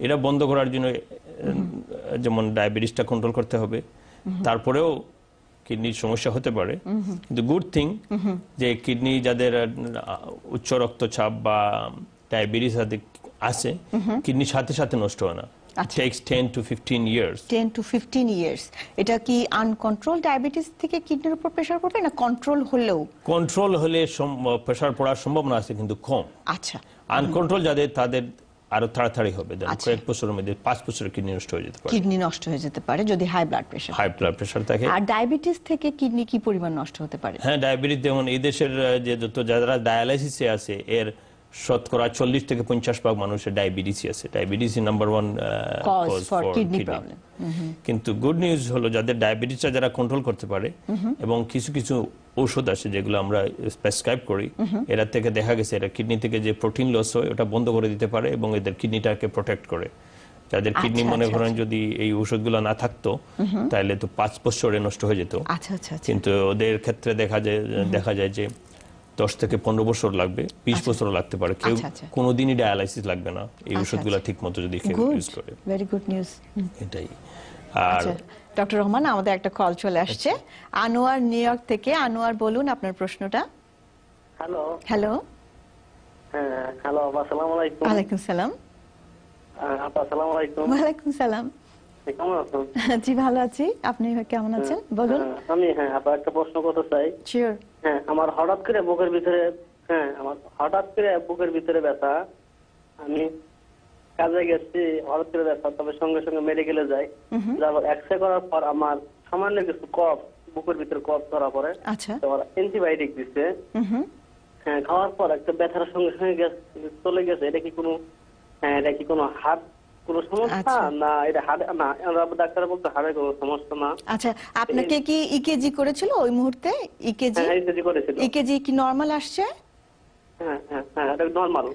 এটা বন্ধ করার জন্য যেমন ডায়াবেটিসটা কন্ট্রোল করতে হবে, তারপরেও কিডনির সমস্যা হতে পারে। কিন্তু গুড থিং যে কিডনি যাদের উচ্চ রক্তচাপ বা ডায়াবেটিস আছে, কিডনির সাথে সাথে নষ্ট হয় না। takes 10 to 15 years 10 to 15 years এটা কি আনকন্ট্রোল ডায়াবেটিস থেকে কিডনির উপর প্রেসার পড়বে না কন্ট্রোল হলেও? কন্ট্রোল হলে প্রেসার পড়ার সম্ভাবনা আছে কিন্তু কম। আচ্ছা, আনকন্ট্রোল যাদের তাদের আরো তাড়াতাড়ি হবে, কয়েক বছরের মধ্যে 5 বছরের কিডনি নষ্ট হয়ে যেতে পারে। কিডনি নষ্ট হয়ে যেতে পারে যদি হাই ব্লাড প্রেসার থাকে। আর ডায়াবেটিস থেকে কিডনি কি পরিমাণ নষ্ট হতে পারে? হ্যাঁ, ডায়াবেটিস যেমন এই দেশের যে যত যারা ডায়ালাইসিসে আছে এর শতকরা 40 থেকে 50% মানুষের ডায়াবেটিসই আছে। Diabetes is number 1 cause for kidney problem. কিন্তু গুড নিউজ হলো যাদের ডায়াবেটিসটা যারা কন্ট্রোল করতে পারে এবং কিছু কিছু ঔষধ আছে যেগুলো আমরা প্রেসক্রাইব করি, এরা থেকে দেখা গেছে এরা কিডনি থেকে যে প্রোটিন লস হয় ওটা বন্ধ করে দিতে পারে এবং এদের কিডনিটাকে প্রোটেক্ট করে। যাদের কিডনি মনে করেন যদি এই ঔষধগুলো না থাকতো তাহলে তো 5 বছরে নষ্ট হয়ে যেত। কিন্তু ওদের ক্ষেত্রে দেখা যায় যে 10 থেকে 15 বছর লাগবে, 20 বছর লাগতে পারে। কেউ কোনোদিনই ডায়ালাইসিস লাগবে না এই ওষুধগুলো ঠিকমতো যদি কেউ ইউজ করে। Very good news. এটাই। আর ডক্টর রহমান, আমাদের একটা কল চলে আসছে আনোয়ার, নিউ ইয়র্ক থেকে। আনোয়ার, বলুন আপনার প্রশ্নটা। হ্যালো। হ্যালো। হ্যাঁ, হ্যালো, আসসালামু আলাইকুম। ওয়ালাইকুম সালাম। আপা, আসসালামু আলাইকুম। ওয়ালাইকুম সালাম। কেমন আছেন? জি, ভালো আছি। আপনি কেমন আছেন বলুন। আমি আপা একটা প্রশ্ন করতে চাই। শিওর। হ্যাঁ, আমার হঠাৎ করে বুকের ভিতরে ব্যথা। আমি কাজে গেছি, হঠাৎ করে ব্যথা, তবে সঙ্গে সঙ্গে মেডিকেলে যাই। তারপর এক্সরে করার পর আমার সামান্য কিছু কফ, বুকের ভিতরে কফ ধরা পড়ে। তারপর অ্যান্টিবায়োটিক দিচ্ছে। হ্যাঁ, খাওয়ার পর একটা ব্যথার সঙ্গে সঙ্গে চলে গেছে। এটা কি কোনো হার্ট কোনো সমস্যা না? এটা হার্ট না, ডাক্তার বলতে হার্টের কোনো সমস্যা না। আচ্ছা, আপনাকে কি ইকেজি করেছিল ওই মুহূর্তে? ইকেজি করেছিল। ইকেজি কি নরমাল আসছে? হ্যাঁ, এটা নরমাল।